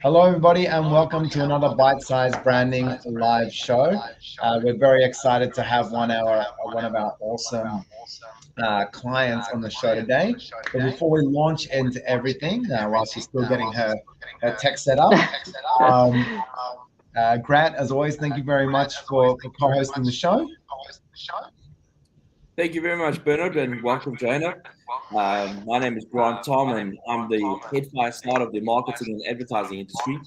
Hello, everybody, and welcome to another Bite-Size Branding live show. We're very excited to have one of our awesome clients on the show today. But before we launch into everything, while she's still getting her tech set up, um, Grant, as always, thank you very much for co-hosting the show. Thank you very much, Bernard, and welcome, Joanna. My name is Grant Tom, and I'm the head fireside of the marketing and advertising industry.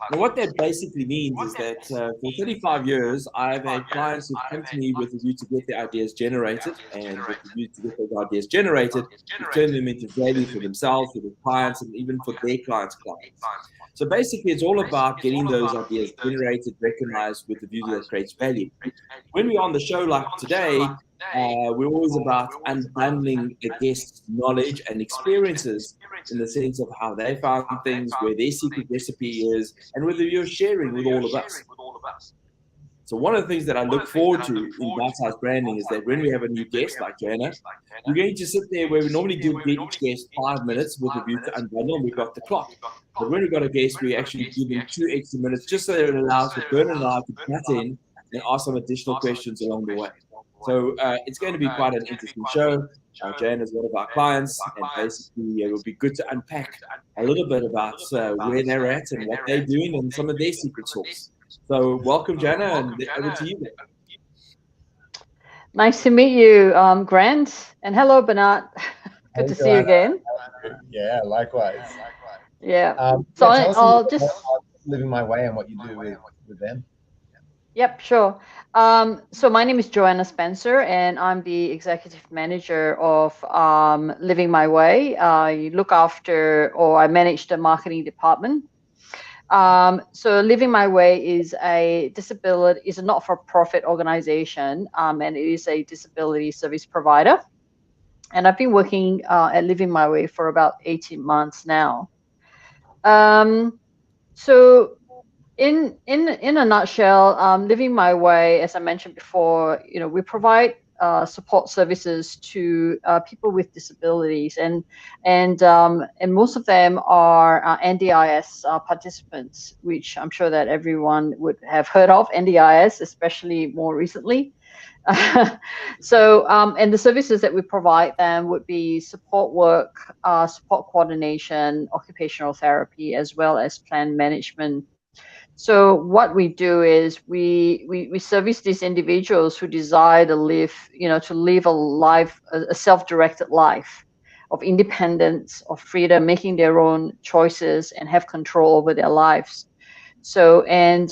And what that basically means is that for 35 years, I've had clients who've come to me with a view to get their ideas generated, and with the view to get those ideas generated, to turn them into value for themselves, for their clients, and even for their clients' clients. So basically, it's all about getting those ideas generated, recognized with the view that creates value. When we're on the show like today, we're always about unbundling a guest's knowledge and experiences in the sense of how they found things, where their secret recipe is, and whether you're sharing with all of us. So one of the things that I look forward to in bite-size branding is that when we have a new guest like Joanna, we're going to sit there where we normally give each guest 5 minutes with a view to unbundle, and we've got the clock. But when we've got a guest, we actually give them 2 extra minutes just so that it allows for Bernard and I to cut in and ask some additional questions along the way. So it's going to be quite an interesting show. Joanna is one of our clients, and basically it will be good to unpack a little bit about where they're at and what they're doing and some of their secret sauce. So welcome, Joanna, and over to you. Nice to meet you, Grant, and hello, Bernard. Good to see you again. Yeah, likewise. Yeah. So I'll just Living My Way and what you do with them. Yep, sure. So my name is Joanna Spencer, and I'm the executive manager of Living My Way. I look after, or I manage the marketing department. So Living My Way is a not-for-profit organization, and it is a disability service provider. And I've been working at Living My Way for about 18 months now. So in a nutshell, Living My Way, as I mentioned before, we provide support services to people with disabilities, and most of them are NDIS participants, which I'm sure that everyone would have heard of NDIS, especially more recently. So, and the services that we provide them would be support work, support coordination, occupational therapy, as well as plan management. So what we do is we service these individuals who desire to live, a life, a self-directed life of independence, of freedom, making their own choices and have control over their lives. So, and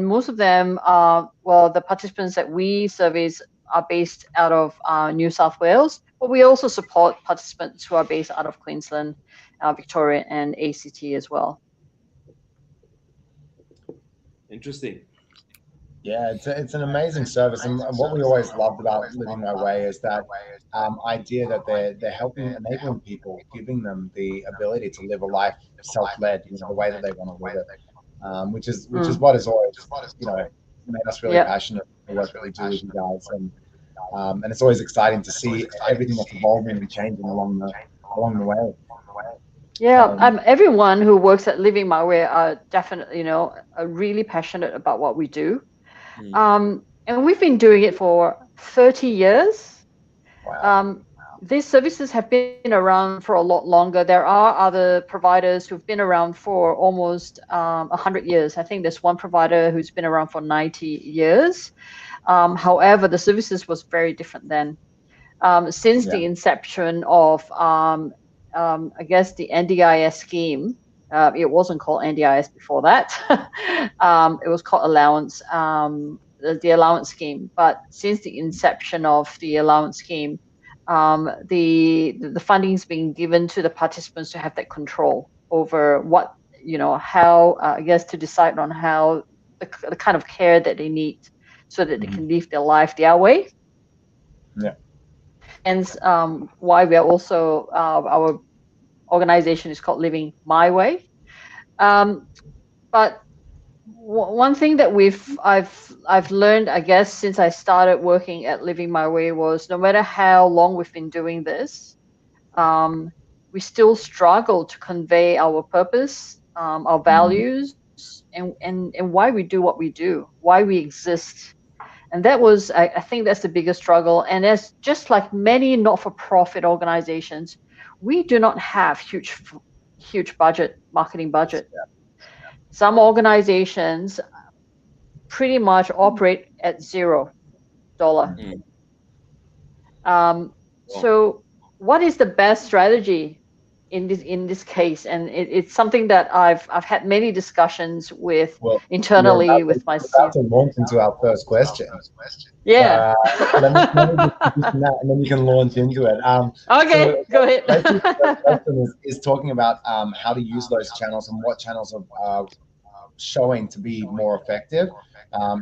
most of them are, the participants that we service are based out of New South Wales, but we also support participants who are based out of Queensland, Victoria, and ACT as well. Interesting. Yeah, it's an amazing service, and what we always loved about Living My Way is that idea that they're enabling people, giving them the ability to live a life self-led, the way that they want to live it, which is what has always made us really passionate for the work that we do with you guys, and it's always exciting to see everything that's evolving and changing along the way. Yeah, everyone who works at Living My Way are definitely, are really passionate about what we do. And we've been doing it for 30 years. Wow. These services have been around for a lot longer. There are other providers who've been around for almost 100 years. I think there's one provider who's been around for 90 years. However, the services was very different then. Since the inception of I guess the NDIS scheme, it wasn't called NDIS before that. It was called allowance, the allowance scheme. But since the inception of the allowance scheme, the funding is being given to the participants to have that control over what, how, I guess, to decide on how the kind of care that they need so that they can live their life their way. Yeah. And why we are also, our organization is called Living My Way. But one thing that I've learned, I guess, since I started working at Living My Way was no matter how long we've been doing this, we still struggle to convey our purpose, our values, and why we do what we do, why we exist. And that was, I think that's the biggest struggle. And as just like many not-for-profit organizations, we do not have huge marketing budget. Some organizations pretty much operate at $0. So what is the best strategy in this case? And it's something that I've had many discussions with internally with my team. About to launch into our first question. Yeah. Let me that, and then you can launch into it. Okay, so go ahead. The first question is talking about how to use those channels and what channels are showing to be more effective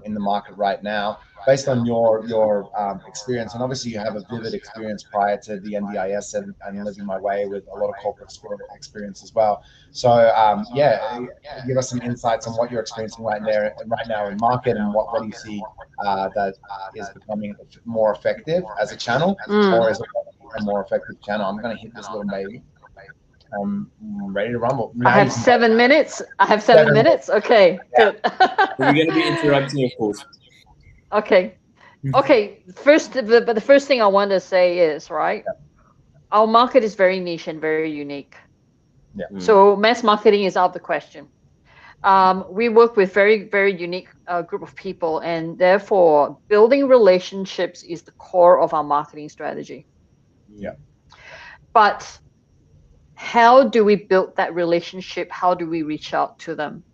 in the market right now, based on your experience. And obviously you have a vivid experience prior to the NDIS and Living My Way with a lot of corporate experience as well. So yeah, give us some insights on what you're experiencing right now in market, and what do you see that is becoming more effective as a channel, or is it a more effective channel? I'm going to hit this little baby. I'm ready to rumble. I have 7 minutes. I have 7 minutes. Okay, good. We're going to be interrupting, of course. Okay. Okay. But the first thing I want to say is, right, our market is very niche and very unique. Yeah. So mass marketing is out of the question. We work with very, very unique group of people, and therefore building relationships is the core of our marketing strategy. Yeah. But how do we build that relationship? How do we reach out to them?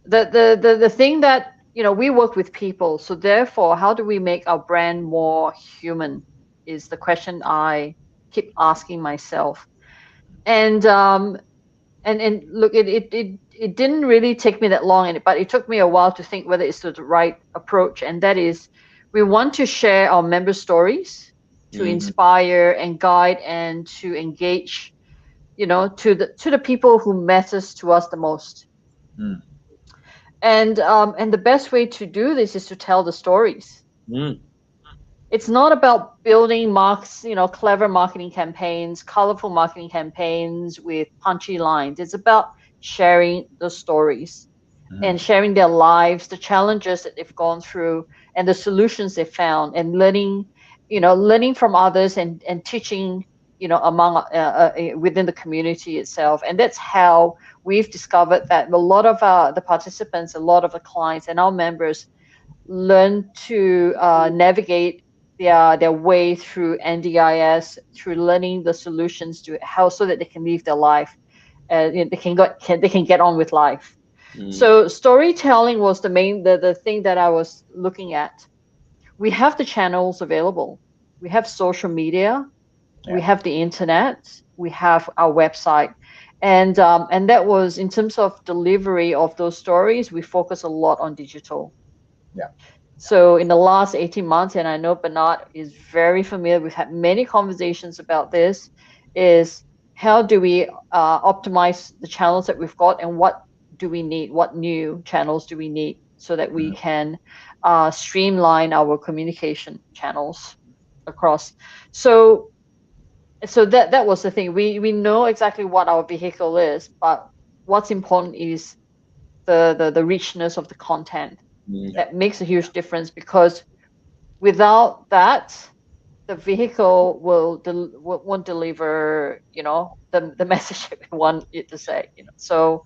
The thing that, we work with people, so therefore, how do we make our brand more human is the question I keep asking myself. And look, it didn't really take me that long, but it took me a while to think whether it's the right approach. And that is, we want to share our member stories to inspire and guide and to engage, to the people who matters to us the most. And the best way to do this is to tell the stories. It's not about building clever marketing campaigns, colorful marketing campaigns with punchy lines. It's about sharing the stories and sharing their lives, the challenges that they've gone through, and the solutions they found, and learning from others and teaching, among within the community itself. And that's how we've discovered that a lot of the participants, a lot of the clients and our members learn to navigate their way through NDIS, through learning the solutions to how, so that they can live their life, they can get on with life. So storytelling was the thing that I was looking at. We have the channels available. We have social media. We have the internet. We have our website. And that was, in terms of delivery of those stories, we focus a lot on digital. Yeah. So in the last 18 months, and I know Bernard is very familiar, we've had many conversations about this, is how do we optimize the channels that we've got, and what do we need? What new channels do we need so that we can streamline our communication channels across? So that was the thing. We know exactly what our vehicle is, but what's important is the richness of the content. That makes a huge difference, because without that, the vehicle won't deliver, the message that we want it to say. So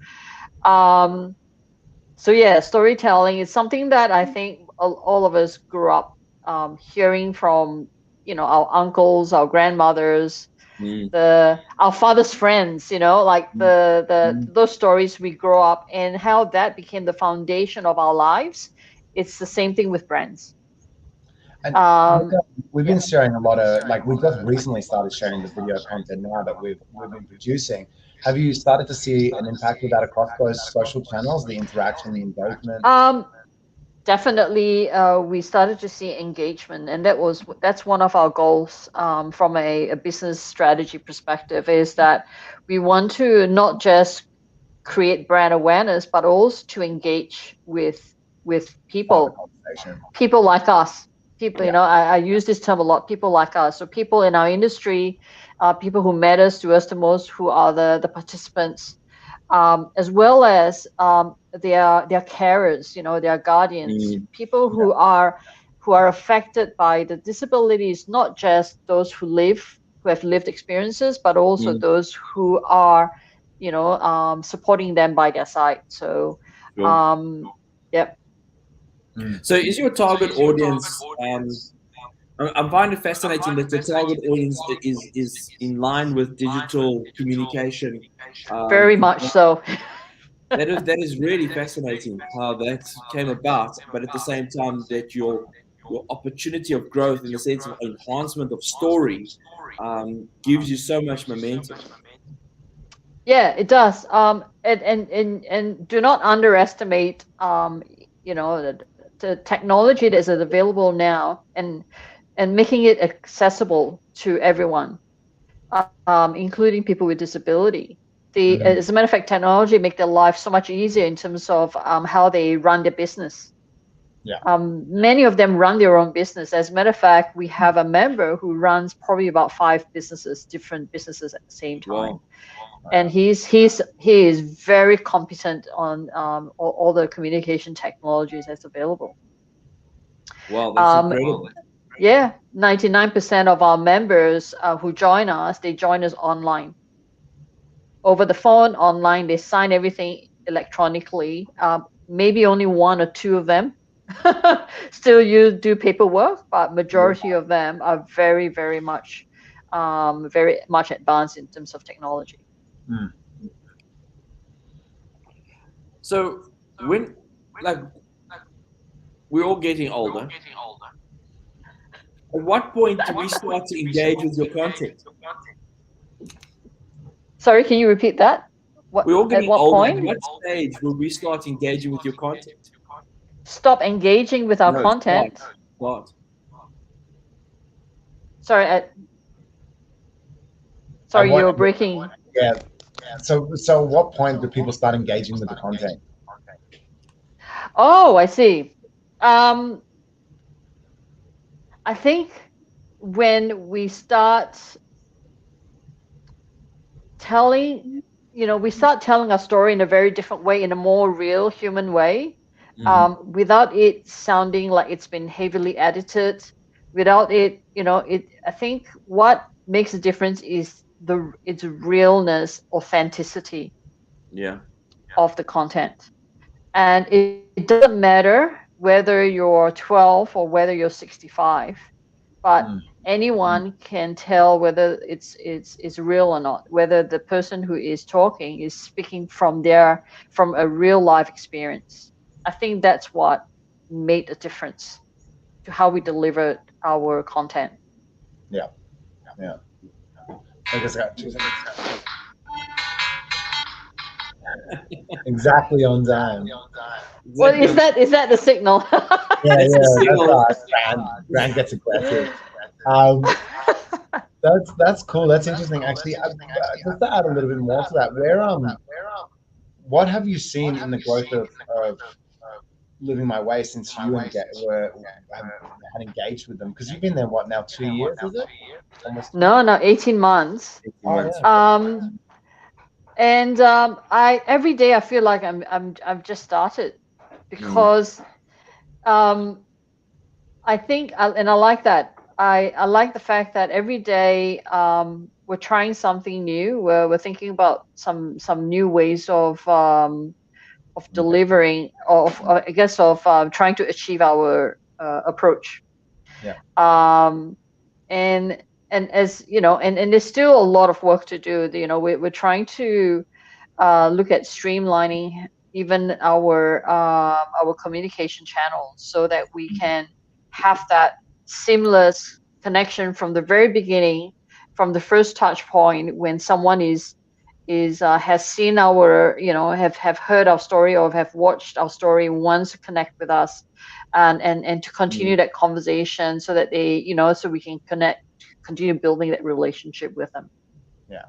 yeah, storytelling is something that I think all of us grew up hearing from, our uncles, our grandmothers, our father's friends, those stories we grow up, and how that became the foundation of our lives. It's the same thing with brands. And we've been sharing a lot of, we've just recently started sharing the video content now that we've been producing. Have you started to see an impact of that across those social channels, the interaction, the engagement? Definitely, we started to see engagement, and that's one of our goals from a business strategy perspective, is that we want to not just create brand awareness, but also to engage with people like us. People, I use this term a lot, people like us. So people in our industry, people who matters to us the most, who are the participants, as well as their carers, their guardians, people who are affected by the disabilities, not just those who have lived experiences, but also those who are, supporting them by their side. So, yep. So is your target audience? I find it fascinating that the target audience is in line with digital communication. Very much so. That is really fascinating how that came about, but at the same time that your opportunity of growth in the sense of enhancement of story gives you so much momentum. Yeah, it does. And do not underestimate the technology that is available now, and making it accessible to everyone, including people with disability. As a matter of fact, technology make their life so much easier in terms of how they run their business. Yeah. Many of them run their own business. As a matter of fact, we have a member who runs probably about 5 different businesses at the same time. Wow. And he is very competent on all the communication technologies that's available. Wow, that's incredible. Yeah, 99% of our members who join us, they join us online. Over the phone, online, they sign everything electronically. Maybe only 1 or 2 of them still do paperwork, but majority of them are very, very much advanced in terms of technology. So when, like, we're all getting older, at what point do we start to engage with your content? Sorry, can you repeat that? We're all getting at what older. point? At what stage will we start engaging with your content? Stop engaging with our content? Start. Sorry, you were breaking. Yeah. So at what point do people start engaging with the content? Oh, I see. I think when we start telling our story in a very different way, in a more real human way, without it sounding like it's been heavily edited, without it, I think what makes a difference is its realness, authenticity of the content. And it doesn't matter whether you're 12 or whether you're 65, but anyone can tell whether it's real or not, whether the person who is talking is speaking from a real life experience. I think that's what made a difference to how we delivered our content. Yeah. I guess I got 2 seconds. Exactly on time. Well, is that the signal? Yeah. That's Grant gets aggressive. That's cool. That's interesting. Actually, just to add a little bit more to that, what have you seen in the growth of Living My Way since you had engaged with them? Because you've been there, what now, 2 years, is it? Almost. No, 18 months. 18 months. And every day I feel like I've just started, because I think, and I like that. I like the fact that every day we're trying something new. We're thinking about some new ways of delivering, of trying to achieve our approach. Yeah. And as you know, and there's still a lot of work to do. We're trying to look at streamlining even our communication channels, so that we can have that seamless connection from the very beginning, from the first touch point, when someone has seen our, have heard our story or have watched our story, wants to connect with us, and to continue that conversation, so that they, so we can continue building that relationship with them. Yeah.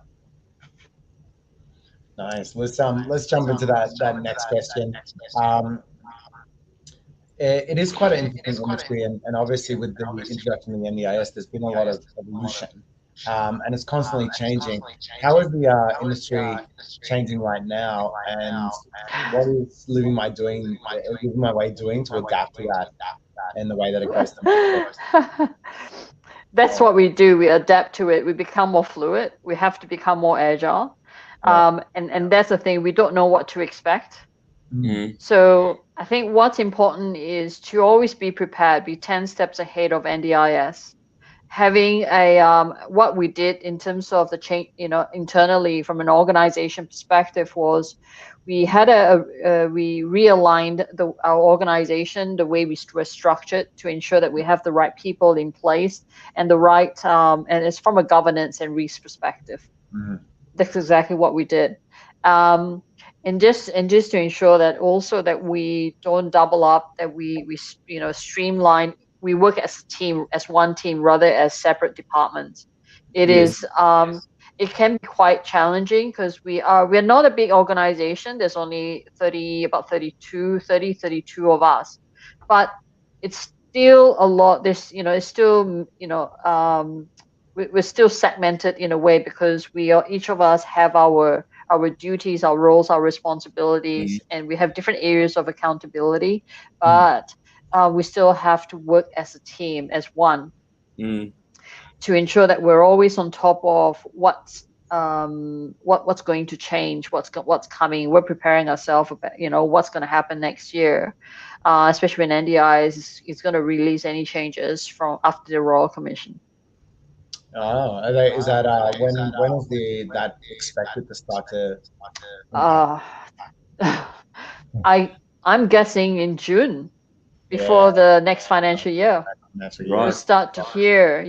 Nice. Let's jump into that next question. It is quite an interesting industry, and obviously with the introduction of the NDIS, there's been a lot of evolution. and it's constantly changing. How is the industry changing right now, and what is Living My Way doing to adapt to that in the way that it goes to market? That's what we do. We adapt to it. We become more fluid. We have to become more agile. And that's the thing. We don't know what to expect. So I think what's important is to always be prepared, be 10 steps ahead of NDIS. Having what we did in terms of the change, internally from an organization perspective was we had we realigned our organization, the way we were structured, to ensure that we have the right people in place and the right, and it's from a governance and risk perspective. That's exactly what we did. And just to ensure that also that we don't double up, that we streamline. We work as a team, as one team, rather as separate departments. It can be quite challenging because we're not a big organization. There's only 32 of us, but it's still a lot. It's still, we're still segmented in a way because each of us have our duties, our roles, our responsibilities, and we have different areas of accountability, but we still have to work as a team, as one, to ensure that we're always on top of what's going to change, what's coming. We're preparing ourselves about, what's going to happen next year, especially when NDI is going to release any changes from after the Royal Commission. Oh, is that when is that expected to start to? I'm guessing in June, before the next financial year. We'll start to hear,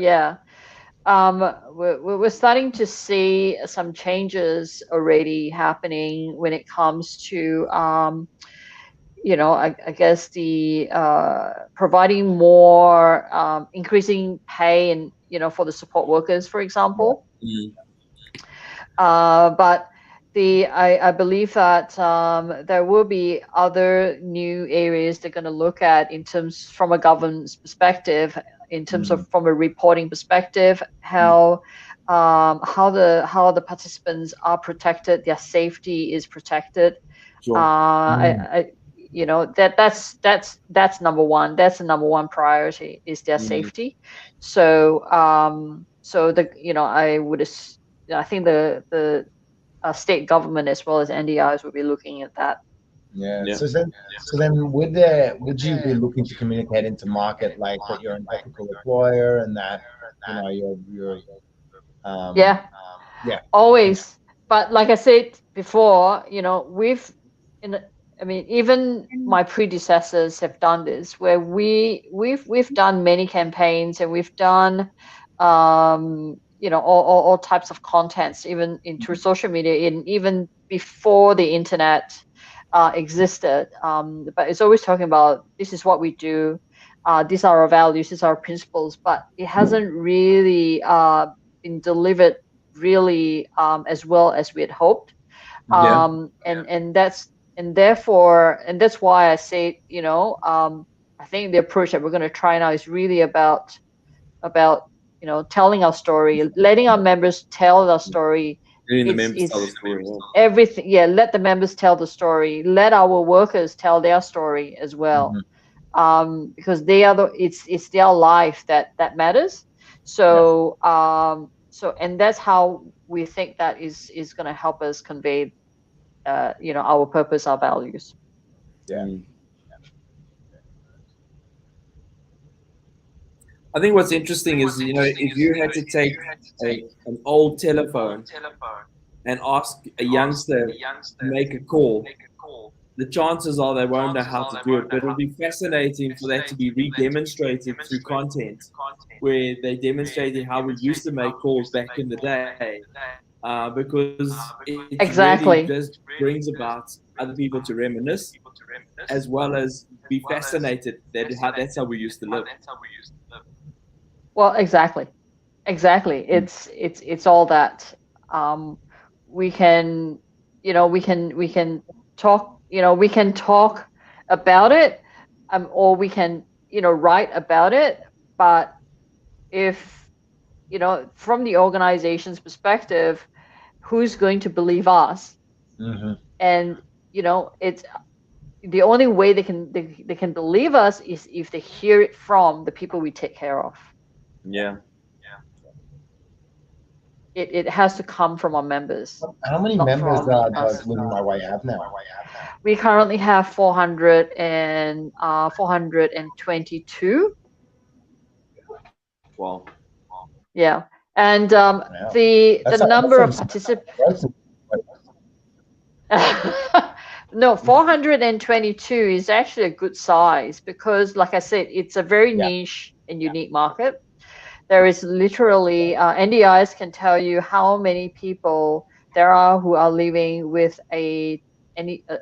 we're starting to see some changes already happening when it comes to I guess the providing more increasing pay and for the support workers, for example. But I believe that there will be other new areas they're going to look at in terms from a governance perspective, in terms of from a reporting perspective, how the participants are protected, their safety is protected. That's number one. That's the number one priority, is their safety. So I think the state government as well as NDIs will be looking at that. So then would you be looking to communicate into market like that you're an ethical employer and that you're always. But like I said before, even my predecessors have done this, where we've done many campaigns, and we've done all types of contents, even through social media, and even before the internet existed. But it's always talking about, this is what we do, these are our values, these are our principles, but it hasn't really been delivered really as well as we had hoped. And that's why I say, I think the approach that we're going to try now is really about telling our story, letting our members tell our story. Letting the members tell the story. Everything, let the members tell the story. Let our workers tell their story as well, because it's their life that matters. So and that's how we think that is going to help us convey, our purpose, our values. I think what's interesting is, if you had to take an old telephone and ask a youngster to make a call, the chances are they won't know how to do it. But it'll be fascinating for that to be re-demonstrated through content, where they demonstrated how we used to make calls back in the day, because it really just brings about other people to reminisce, as well as be fascinated that's how we used to live. Well, exactly. It's all that. We can talk. We can talk about it, or we can write about it. But if from the organization's perspective, who's going to believe us? Mm-hmm. And it's the only way they can believe us is if they hear it from the people we take care of. Yeah. It has to come from our members. How many not members from does us. Living My Way have now? We currently have 422. Wow. Yeah, and Wow. the That's number of some participants. growth. No, 422 is actually a good size because, like I said, it's a very Yeah. niche and unique market. There is literally NDIS can tell you how many people there are who are living with a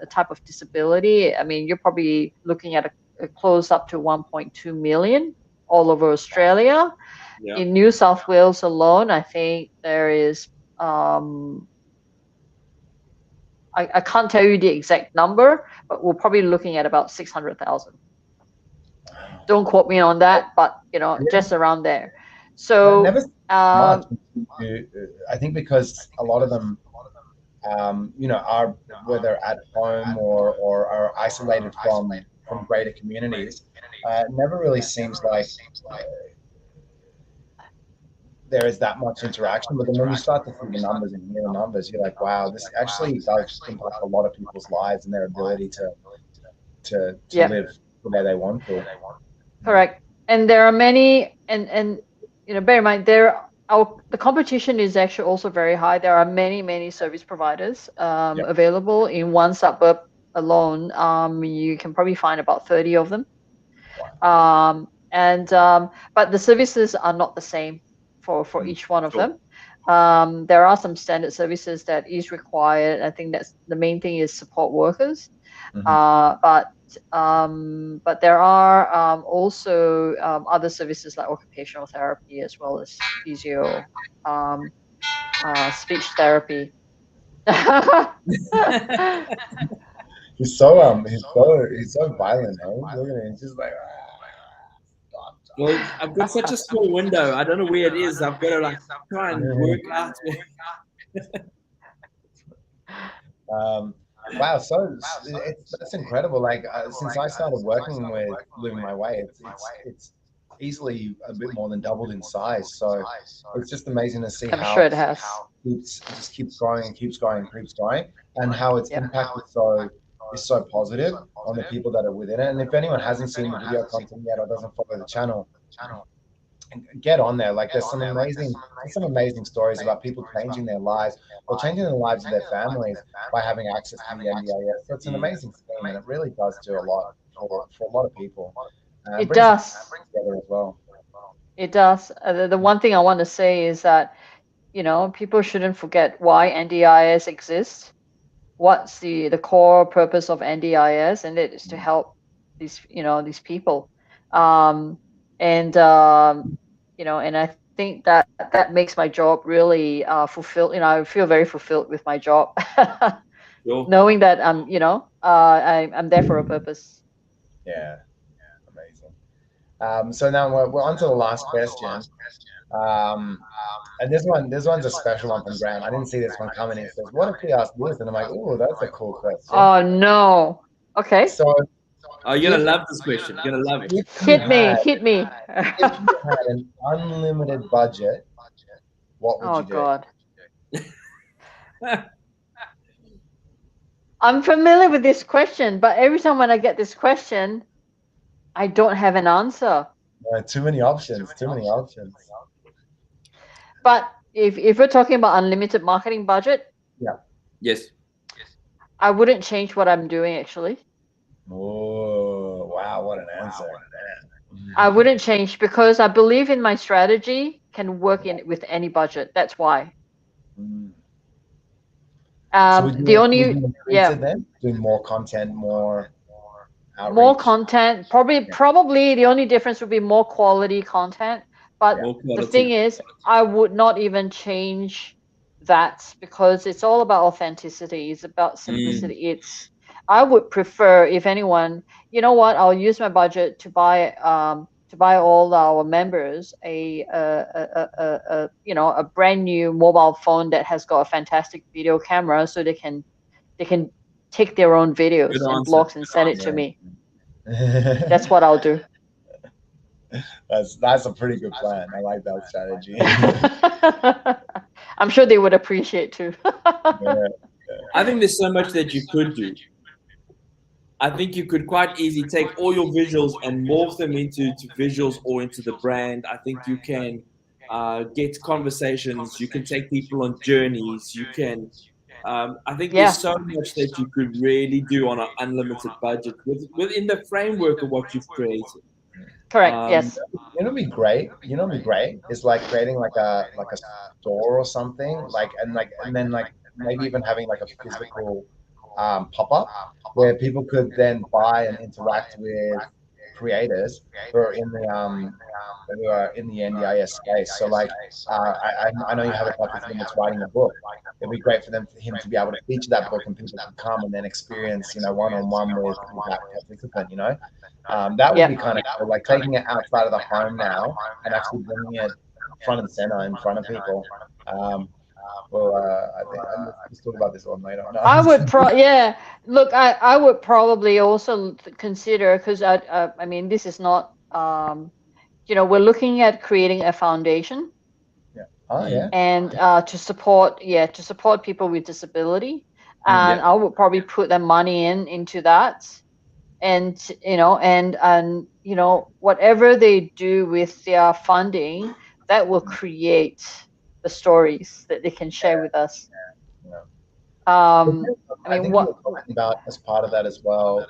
type of disability. I mean, you're probably looking at a close up to 1.2 million all over Australia. Yeah. In New South Wales alone, I think there is I can't tell you the exact number, but we're probably looking at about 600,000. Don't quote me on that, but just around there. So never much. I think because a lot of them, are whether at home or are isolated from greater communities. It never really seems like there is that much interaction. But then when you start to see the numbers and hear the numbers, you're like, wow, this actually does impact a lot of people's lives and their ability to Yep. live the way they want to. Correct. And there are many, and bear in mind the competition is actually also very high. There are many service providers Yep. available in one suburb alone. You can probably find about 30 of them. But the services are not the same for each one of them. There are some standard services that is required. I think that's the main thing is support workers. But there are also other services like occupational therapy as well as physio, speech therapy. He's so violent, eh? Look at him, he's just like. Well, I've got such a small window. I don't know where it is. I've got to try and work out. Wow, so that's incredible. Like since I started working with Living My Way, it's easily a bit more than doubled in size. So it's just amazing to see I'm how sure it has. it just keeps growing and keeps going and keeps going, and how its impact is so positive on the people that are within it. And if anyone hasn't seen the video content yet or doesn't follow the channel, get on there. Like there's some amazing stories about people changing their lives or changing the lives of their families by having access to the NDIS. So it's an amazing scheme, and it really does do a lot for a lot of people. It does. Together as well. It does. The one thing I want to say is that people shouldn't forget why NDIS exists. What's the core purpose of NDIS, and it is to help these people. And I think that makes my job really fulfilled. I feel very fulfilled with my job, knowing that I'm there for a purpose. Yeah, amazing. So now we're on to the last question. And this one's a special one from Graham. I didn't see this one coming. He says, "What if we asked this?" And I'm like, "Oh, that's a cool question." Oh no. Okay. So. Oh, you're gonna love this question. You're gonna love it. Hit me. If you had an unlimited budget, what would you do? Oh God. I'm familiar with this question, but every time when I get this question, I don't have an answer. Too many options. But if we're talking about unlimited marketing budget, yes, I wouldn't change what I'm doing actually. Oh wow, what an answer! I wouldn't change because I believe in my strategy can work with any budget. That's why. So doing more content, more outreach. More content. Probably the only difference would be more quality content. But the thing is, I would not even change that because it's all about authenticity. It's about simplicity. I would prefer, if anyone, I'll use my budget to buy to buy all our members a you know, a brand new mobile phone that has got a fantastic video camera, so they can take their own videos Good and answer. blogs and send it to me. That's what I'll do. That's a pretty good plan. I like that strategy. I'm sure they would appreciate too. Yeah. I think there's so much that you could do. I think you could quite easily take all your visuals and morph them into visuals or into the brand. I think you can get conversations. You can take people on journeys. You can. I think Yeah. there's so much that you could really do on an unlimited budget within the framework of what you've created. Correct. Yes. You know, be great. You know, be great. Is like creating like a store or something. And then maybe even having like a physical pop-up where people could then buy and interact with creators who are in the NDIS space. So like I know you have a participant that's writing a book. It'd be great for him to be able to feature that book and people can come and then experience, you know, one-on-one with that participant, you know. That would be kind of cool, like taking it outside of the home now and actually bringing it front and center in front of people. I think let's talk about this one later. No. I would yeah. Look, I would probably also consider, because I mean, this is not you know, we're looking at creating a foundation. Yeah. Oh yeah. And to support people with disability, and I would probably put that money into that, and you know, and you know, whatever they do with their funding, that will create the stories that they can share with us. I think you were talking about as part of that as well,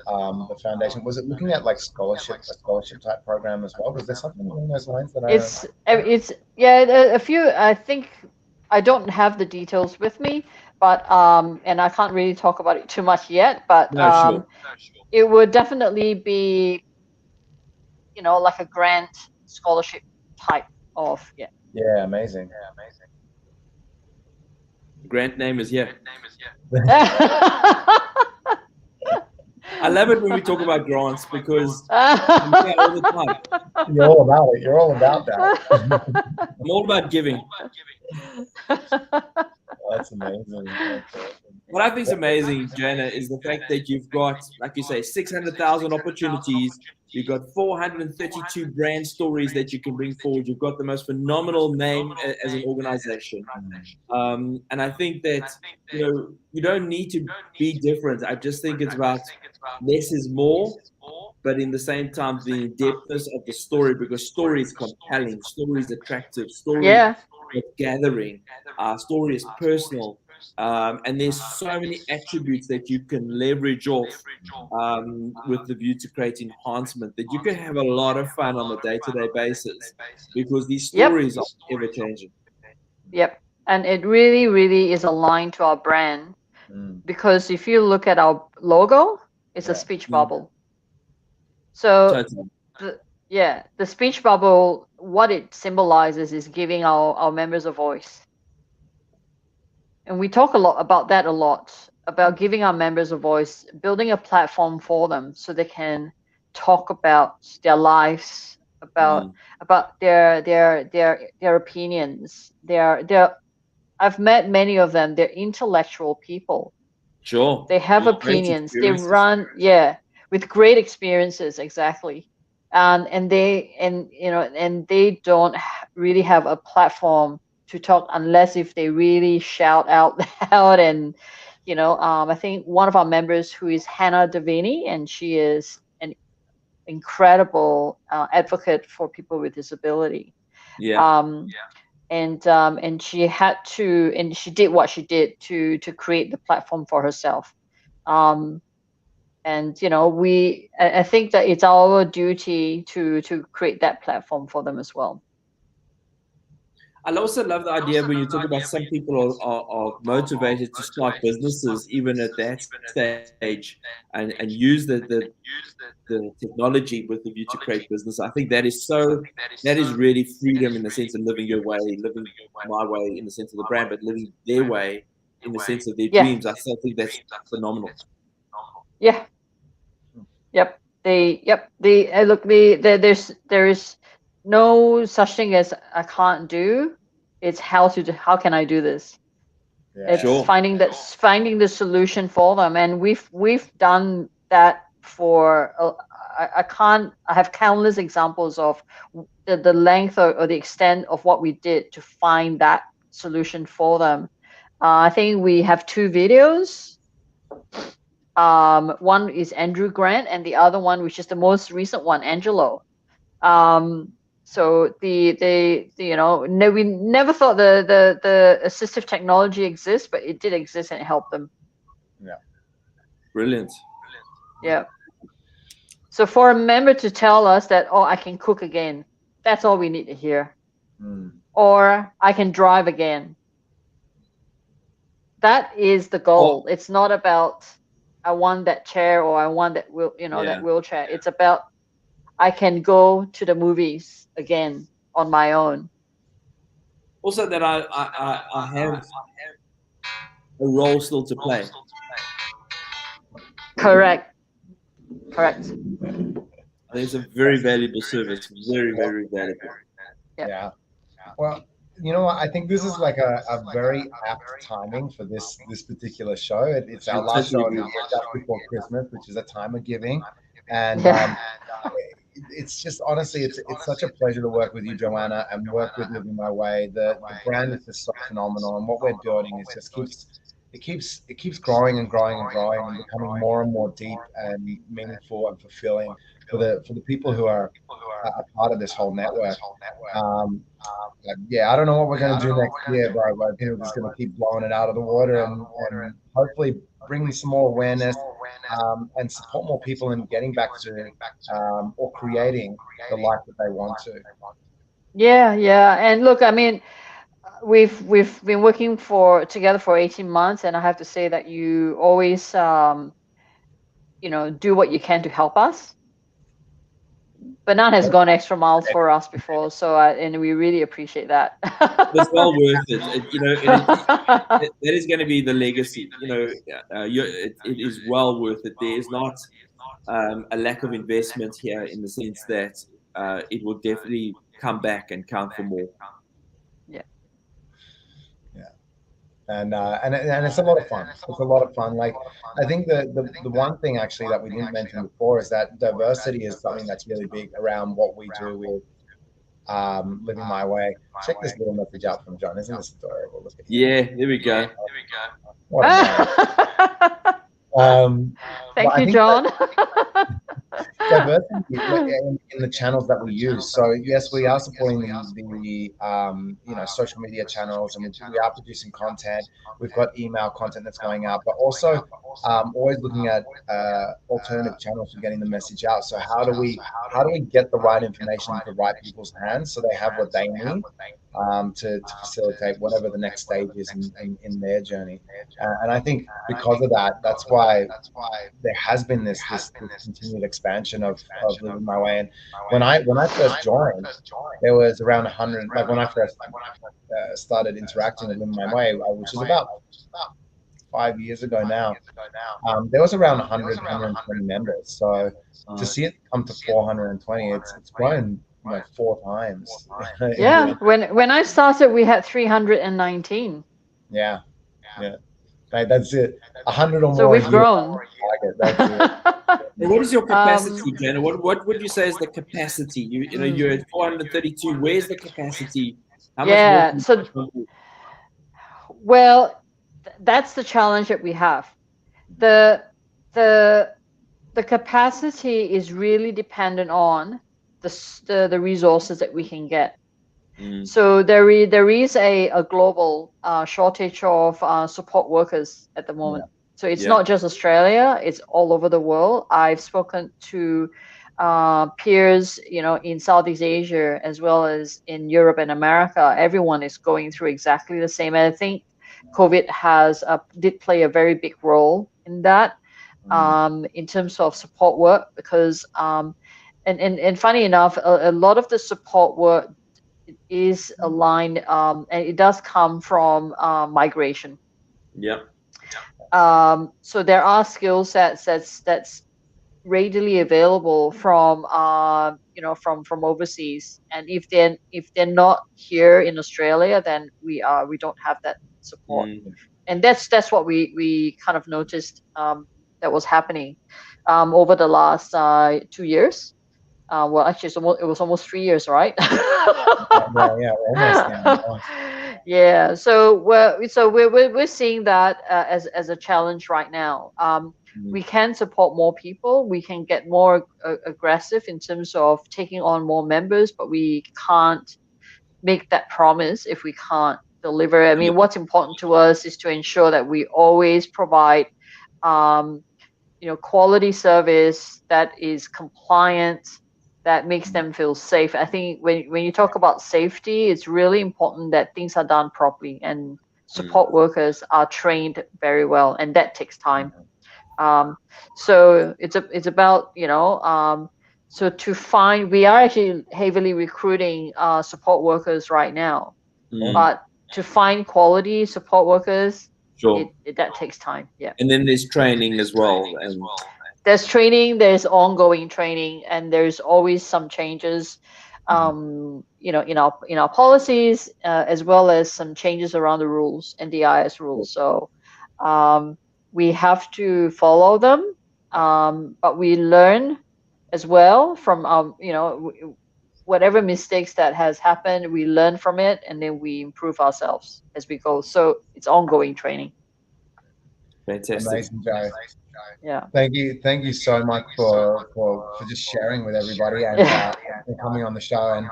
the foundation, was it looking at like a scholarship type program as well? Was there something along those lines that it's yeah, a few. I think I don't have the details with me, but and I can't really talk about it too much yet, but Sure. It would definitely be, you know, like a grant scholarship type of Yeah, amazing. The grant name is I love it when we talk about grants because I'm here all the time. You're all about it. You're all about that. I'm all about giving. That's amazing. What I think is amazing, Jana, is the fact that you've got, like you say, 600,000 opportunities. You've got 432 brand stories that you can bring forward. You've got the most phenomenal name as an organization. And I think that, you know, you don't need to be different. I just think it's about less is more, but in the same time, the depthness of the story, because story is compelling, story is attractive, story is gathering, story is personal. And there's so many attributes that you can leverage off with the view to create enhancement, that you can have a lot of fun on a day-to-day basis because these stories are ever changing. Yep. And it really, really is aligned to our brand, because if you look at our logo, it's a speech bubble. So the speech bubble, what it symbolizes is giving our members a voice. And we talk a lot about that, about giving our members a voice, building a platform for them so they can talk about their lives, about their opinions. I've met many of them. They're intellectual people. Sure. They have opinions. They run with great experiences, exactly. And they don't really have a platform to talk unless if they really shout out loud. And you know, I think one of our members, who is Hannah Davini, and she is an incredible advocate for people with disability. And she had to, and she did what she did to create the platform for herself. And you know, I think that it's our duty to create that platform for them as well. I also love the idea when you talk about some people are motivated to start businesses even at that stage and use the technology with the view to create business. I think that is really freedom in the sense of living your way, living my way in the sense of the brand, but living their way in the sense of their dreams. I still think that's phenomenal. Yeah. Yep. There is no such thing as I can't do. It's how can I do this? Yeah. It's Sure. finding the solution for them, and we've done that for. I have countless examples of the length or the extent of what we did to find that solution for them. I think we have 2 videos. One is Andrew Grant, and the other one, which is the most recent one, Angelo. So we never thought the assistive technology exists, but it did exist and it helped them. Yeah. Brilliant. Yeah. So for a member to tell us that, oh, I can cook again, that's all we need to hear. Or I can drive again. That is the goal. It's not about I want that chair or I want that that wheelchair. It's about I can go to the movies again on my own. Also, that I have a role still to play. Correct. I think it's a very valuable service. Very, very valuable. Yeah. Well, you know what? I think this is like a very apt timing for this particular show. It's our last show just before Christmas, which is a time of giving, and it's just honestly, it's such a pleasure to work with you, Joanna, and work with Living My Way. The brand is just so phenomenal, and what we're building is just keeps growing and growing and growing and becoming more and more deep and meaningful and fulfilling for the people who are a part of this whole network. I don't know what we're going to do next year, but I think we're just going to keep blowing it out of the water and hopefully bring some more awareness and support more people in getting back to or creating the life that they want to. Yeah. And look, I mean, we've been working together for 18 months, and I have to say that you always do what you can to help us. Bernard has gone extra miles for us before, so and we really appreciate that. It's well worth it. That is going to be the legacy. It is well worth it. There is not a lack of investment here in the sense that it will definitely come back and count for more. And it's a lot of fun. It's a lot of fun. Like, I think the one thing actually that we didn't mention before is that diversity is something that's really big around what we do with Living My Way. Check this little message out from John. Isn't this adorable? Look at there we go. What a man. Thank you, John. Diversity in the channels that we use. So yes, we are supporting the social media channels, and we are producing content. We've got email content that's going out, but also always looking at alternative channels for getting the message out. So how do we get the right information into the right people's hands so they have what they need to facilitate whatever the next stage is in their journey? And I think because of that, that's why there has been this continued expansion of Living My Way. And when I first joined, there was around 100. Like when I first started interacting with Living My Way, which is about 5 years ago now, there was around 120 members. So to see it come to 420, it's grown 4 times. Yeah, when I started, we had 319. Yeah. Right, that's it. 100 or more. So we've grown. What is your capacity, Jenna? What would you say is the capacity? You're at 432. Where's the capacity? How much more well, that's the challenge that we have. The capacity is really dependent on the resources that we can get. So there is a global shortage of support workers at the moment. So it's not just Australia; it's all over the world. I've spoken to peers, in Southeast Asia as well as in Europe and America. Everyone is going through exactly the same. And I think COVID did play a very big role in that, in terms of support work, because and funny enough, a lot of the support work is aligned, and it does come from migration. Yeah. So there are skill sets that's readily available from from overseas, and if they're not here in Australia, then we don't have that support. And that's what we kind of noticed that was happening over the last 2 years. Well, actually, it was almost 3 years, right? Yeah, almost. Yeah. So we're seeing that as a challenge right now. We can support more people. We can get more aggressive in terms of taking on more members, but we can't make that promise if we can't deliver. I mean, what's important to us is to ensure that we always provide, quality service that is compliant, that makes them feel safe. I think when you talk about safety, it's really important that things are done properly and support workers are trained very well, and that takes time. So it's about so we are actually heavily recruiting support workers right now, but to find quality support workers, that takes time. Yeah. And then there's training as well. And there's training, there's ongoing training, and there's always some changes, in our policies, as well as some changes around the rules, NDIS rules. So we have to follow them, but we learn as well from whatever mistakes that has happened. We learn from it, and then we improve ourselves as we go. So it's ongoing training. Fantastic. Amazing, Joe. Yeah. Thank you so much for just sharing with everybody and coming on the show. And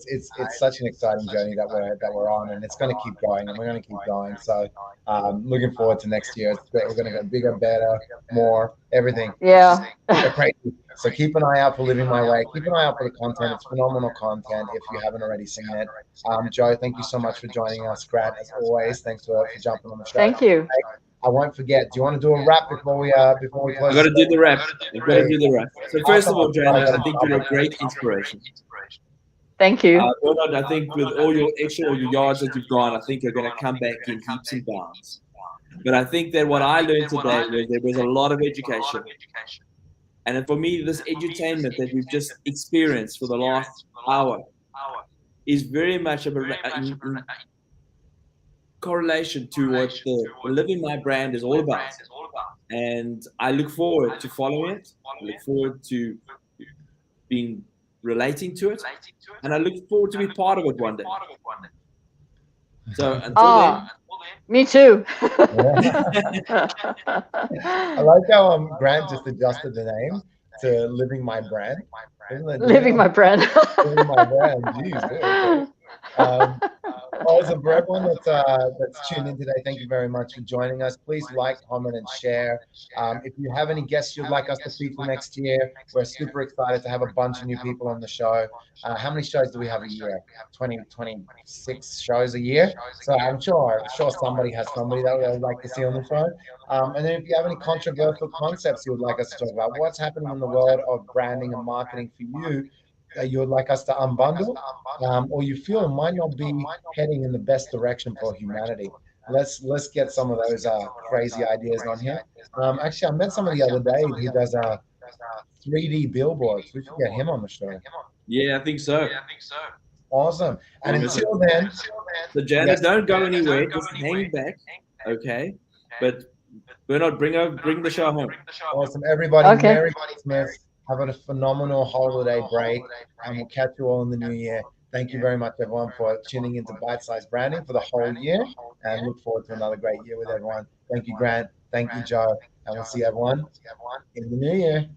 it's such an exciting journey that we're on, and it's going to keep going, and we're going to keep going. So looking forward to next year. We're going to go bigger, better, more, everything. Yeah. Crazy. So keep an eye out for Living My Way. Keep an eye out for the content. It's phenomenal content if you haven't already seen it. Joe, thank you so much for joining us. Grant, as always, thanks for jumping on the show. Thank you. I won't forget. Do you want to do a wrap before we close? I've got to do the wrap. So first of all, Joanna, I think you're a great inspiration. Thank you. Bernard, I think with all your yards that you've gone, I think you're going to come back in heaps and bounds. But I think that what I learned today was there was a lot of education. And for me, this edutainment that we've just experienced for the last hour is very much of a correlation to what the Living My brand is all about. And I look forward to following it. I look forward to relating to it. And I look forward to be part of it one day. So until then. Me too. I like how Grant just adjusted the name to Living My Brand. Living My Brand. Living My Brand. Jeez. Awesome. For everyone that's tuned in today, thank you very much for joining us. Please like, comment, and share. If you have any guests you'd like us to feature next year, we're super excited to have a bunch of new people on the show. How many shows do we have a year? 26 shows a year. So I'm sure somebody has somebody that they would like to see on the show. And then if you have any controversial concepts you would like us to talk about, what's happening in the world of branding and marketing for you, you would like us to unbundle, or you feel might not be heading in the best direction for humanity. Let's get some of those crazy ideas on here. Actually, I met somebody the other day who does 3D billboards. We should get him on the show. Yeah, I think so. Awesome. And until then, so Janice, don't go anywhere. Just hang back, okay? But Bernard, bring the show home. Awesome, everybody. Okay. Merry Christmas. Have a phenomenal holiday break, and we'll catch you all in the new year. Thank you very much, everyone, for tuning into Bite Size Branding for the whole year, and look forward to another great year with everyone. Thank you, Grant. Thank you, Joe, and we'll see everyone in the new year.